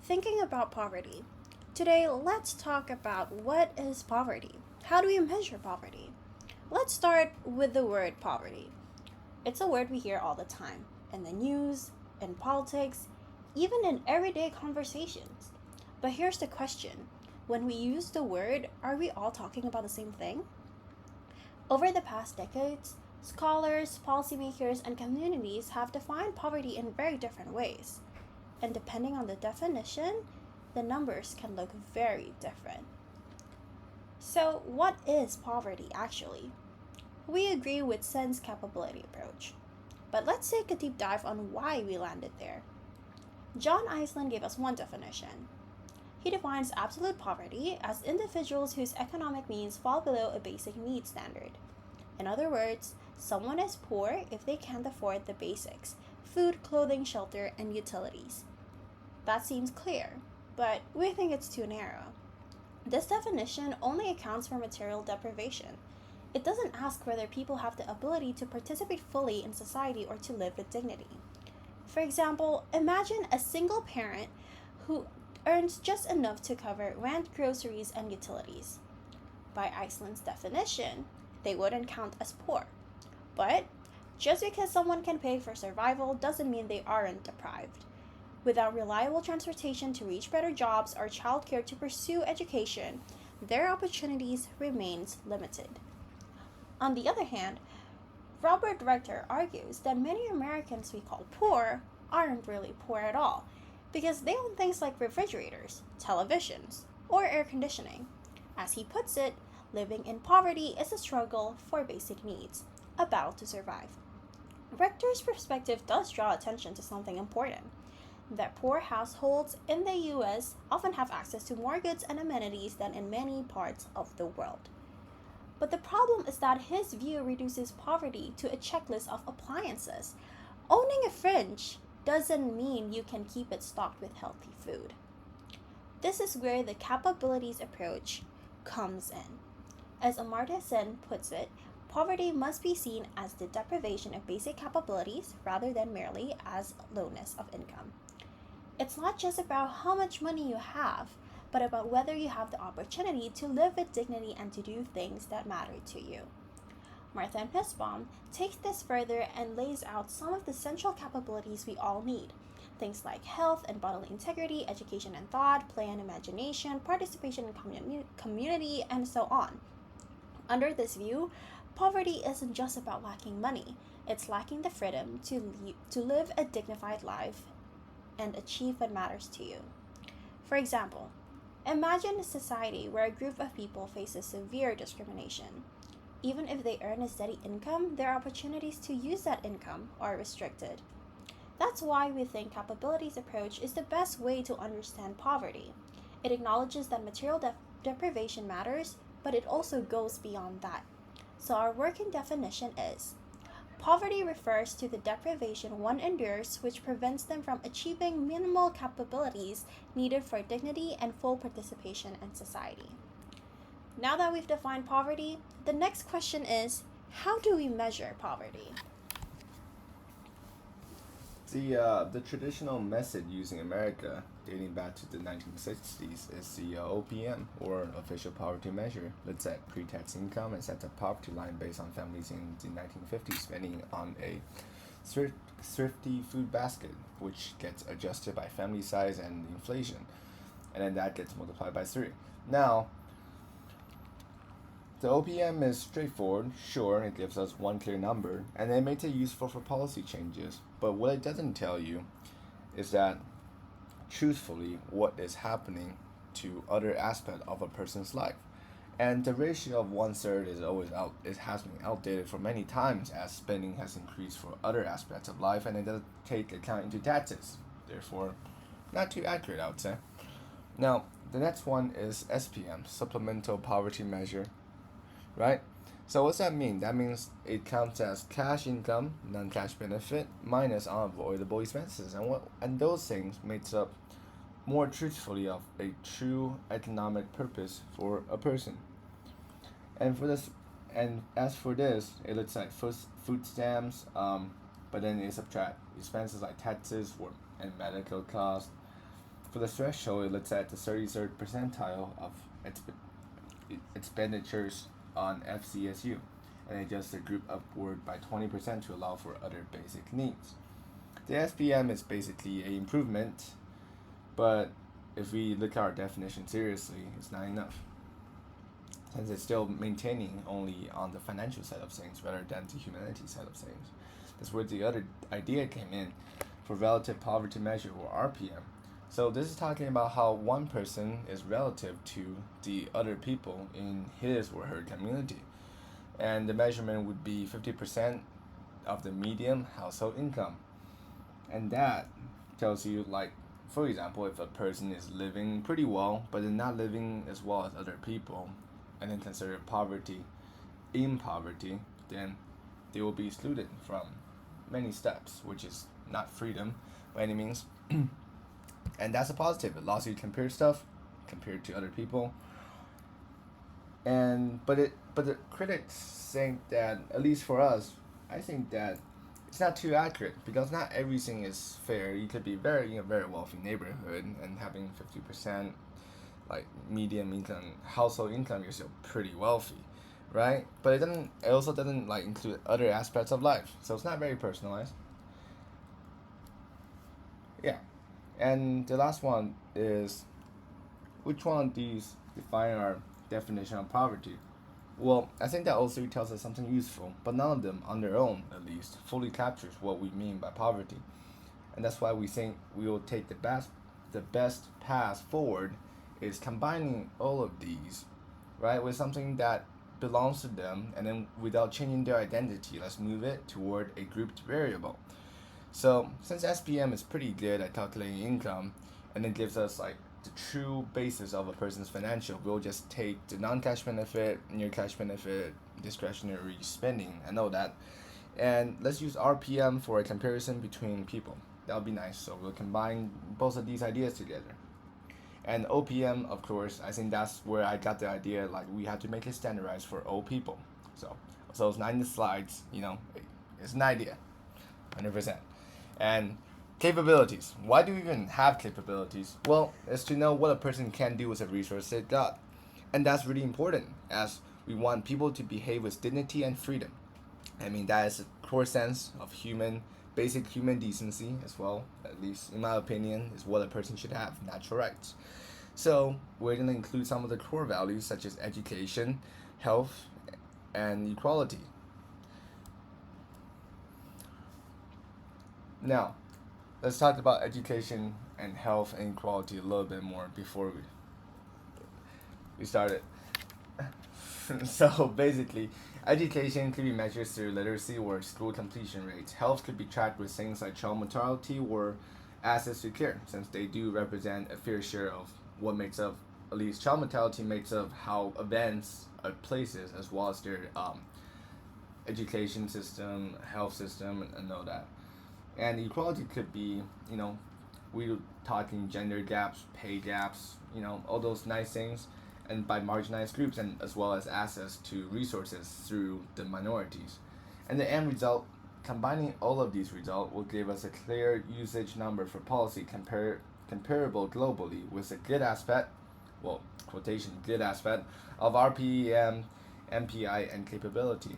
thinking about poverty. Today, let's talk about what is poverty. How do we measure poverty? Let's start with the word poverty. It's a word we hear all the time in the news, in politics, even in everyday conversations. But here's the question: when we use the word, are we all talking about the same thing? Over the past decades, scholars, policymakers, and communities have defined poverty in very different ways. And depending on the definition, the numbers can look very different. So, what is poverty actually? We agree with sense capability approach. But let's take a deep dive on why we landed there. John Iceland gave us one definition. He defines absolute poverty as individuals whose economic means fall below a basic need standard. In other words, someone is poor if they can't afford the basics: food, clothing, shelter, and utilities. That seems clear, but we think it's too narrow. This definition only accounts for material deprivation. It doesn't ask whether people have the ability to participate fully in society or to live with dignity. For example, imagine a single parent who earns just enough to cover rent, groceries, and utilities. By Iceland's definition, they wouldn't count as poor. But just because someone can pay for survival doesn't mean they aren't deprived. Without reliable transportation to reach better jobs or childcare to pursue education, their opportunities remains limited. On the other hand, Robert Rector argues that many Americans we call poor aren't really poor at all because they own things like refrigerators, televisions, or air conditioning. As he puts it, living in poverty is a struggle for basic needs, a battle to survive. Rector's perspective does draw attention to something important: that poor households in the US often have access to more goods and amenities than in many parts of the world. But the problem is that his view reduces poverty to a checklist of appliances. Owning a fridge doesn't mean you can keep it stocked with healthy food. This is where the capabilities approach comes in. As Amartya Sen puts it, poverty must be seen as the deprivation of basic capabilities rather than merely as lowness of income. It's not just about how much money you have, but about whether you have the opportunity to live with dignity and to do things that matter to you. Martha Nussbaum takes this further and lays out some of the central capabilities we all need. Things like health and bodily integrity, education and thought, play and imagination, participation in community, and so on. Under this view, poverty isn't just about lacking money, it's lacking the freedom to live a dignified life and achieve what matters to you. For example, imagine a society where a group of people faces severe discrimination. Even if they earn a steady income, their opportunities to use that income are restricted. That's why we think capabilities approach is the best way to understand poverty. It acknowledges that material deprivation matters, but it also goes beyond that. So our working definition is: poverty refers to the deprivation one endures which prevents them from achieving minimal capabilities needed for dignity and full participation in society. Now that we've defined poverty, the next question is: how do we measure poverty? The traditional method used in America, dating back to the 1960s, is the OPM, or official poverty measure, that set pre-tax income and set a poverty line based on families in the 1950s spending on a thrifty food basket, which gets adjusted by family size and inflation, and then that gets multiplied by 3. Now, the OPM is straightforward, sure, it gives us one clear number, and it makes it useful for policy changes. But what it doesn't tell you is that, truthfully, what is happening to other aspects of a person's life. And the ratio of 1/3 is it has been outdated for many times as spending has increased for other aspects of life, and it doesn't take account into taxes. Therefore, not too accurate, I would say. Now, the next one is SPM, Supplemental Poverty Measure, right? So what's that mean? That means it counts as cash income, non-cash benefit, minus unavoidable expenses, and those things makes up more truthfully of a true economic purpose for a person. And for this, and as for this, it looks like first food stamps, but then it subtract expenses like taxes and medical costs, For the threshold, it looks at the 33rd percentile of expenditures on FCSU and adjusts the group upward by 20% to allow for other basic needs. The SPM is basically an improvement, but if we look at our definition seriously, it's not enough, since it's still maintaining only on the financial side of things rather than the humanity side of things. That's where the other idea came in for relative poverty measure, or RPM. So this is talking about how one person is relative to the other people in his or her community. And the measurement would be 50% of the median household income. And that tells you, like, for example, if a person is living pretty well, but they're not living as well as other people, and then consider poverty in poverty, then they will be excluded from many steps, which is not freedom by any means. And that's a positive. It allows you to compare stuff compared to other people. But the critics think that, at least for us, I think that it's not too accurate, because not everything is fair. You could be very in a very wealthy neighborhood and having 50% like median income, household income, you're still pretty wealthy, right? But it also doesn't like include other aspects of life, so it's not very personalized. Yeah, and the last one is, which one of these define our definition of poverty? Well, I think that all three tells us something useful, but none of them, on their own at least, fully captures what we mean by poverty. And that's why we think we will take the best path forward is combining all of these, right, with something that belongs to them, and then without changing their identity, let's move it toward a grouped variable. So since SPM is pretty good at calculating income, and it gives us like the true basis of a person's financial, we'll just take the non-cash benefit, near cash benefit, discretionary spending, and all that, and let's use RPM for a comparison between people. That would be nice. So we'll combine both of these ideas together. And OPM, of course, I think that's where I got the idea, like we have to make it standardized for all people. So it's not in the slides, it's an idea, 100%. And capabilities. Why do we even have capabilities? Well, it's to know what a person can do with a resource they got. And that's really important, as we want people to behave with dignity and freedom. I mean, that is a core sense of basic human decency as well, at least in my opinion, is what a person should have, natural rights. So we're going to include some of the core values such as education, health, and equality. Now, let's talk about education and health and equality a little bit more before we started. So basically, education could be measured through literacy or school completion rates. Health could be tracked with things like child mortality or access to care, since they do represent a fair share of what makes up, at least child mortality makes up how events are places, as well as their education system, health system, and all that. And equality could be, we're talking gender gaps, pay gaps, all those nice things, and by marginalized groups, and as well as access to resources through the minorities. And the end result, combining all of these results, will give us a clear usage number for policy comparable globally with a good aspect, quotation, good aspect, of RPEM, MPI, and capability.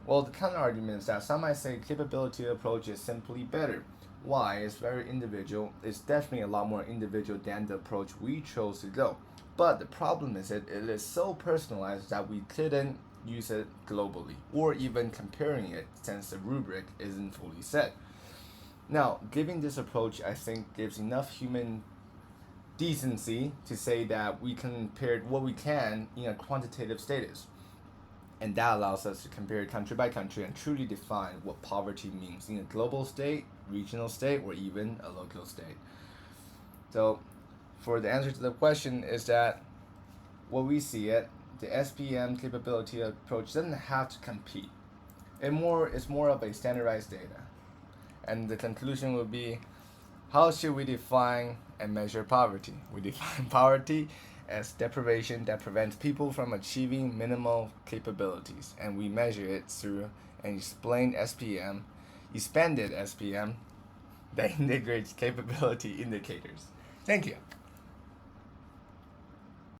Well, the counter argument is that some might say capability approach is simply better. Why? It's very individual. It's definitely a lot more individual than the approach we chose to go. But the problem is it is so personalized that we couldn't use it globally, or even comparing it, since the rubric isn't fully set. Now, giving this approach, I think, gives enough human decency to say that we compared what we can in a quantitative status. And that allows us to compare country by country and truly define what poverty means in a global state, regional state, or even a local state. So, for the answer to the question is that what we see it, the SPM capability approach doesn't have to compete. It's more of a standardized data. And the conclusion would be, how should we define and measure poverty? We define poverty as deprivation that prevents people from achieving minimal capabilities, and we measure it through an expanded SPM that integrates capability indicators. Thank you.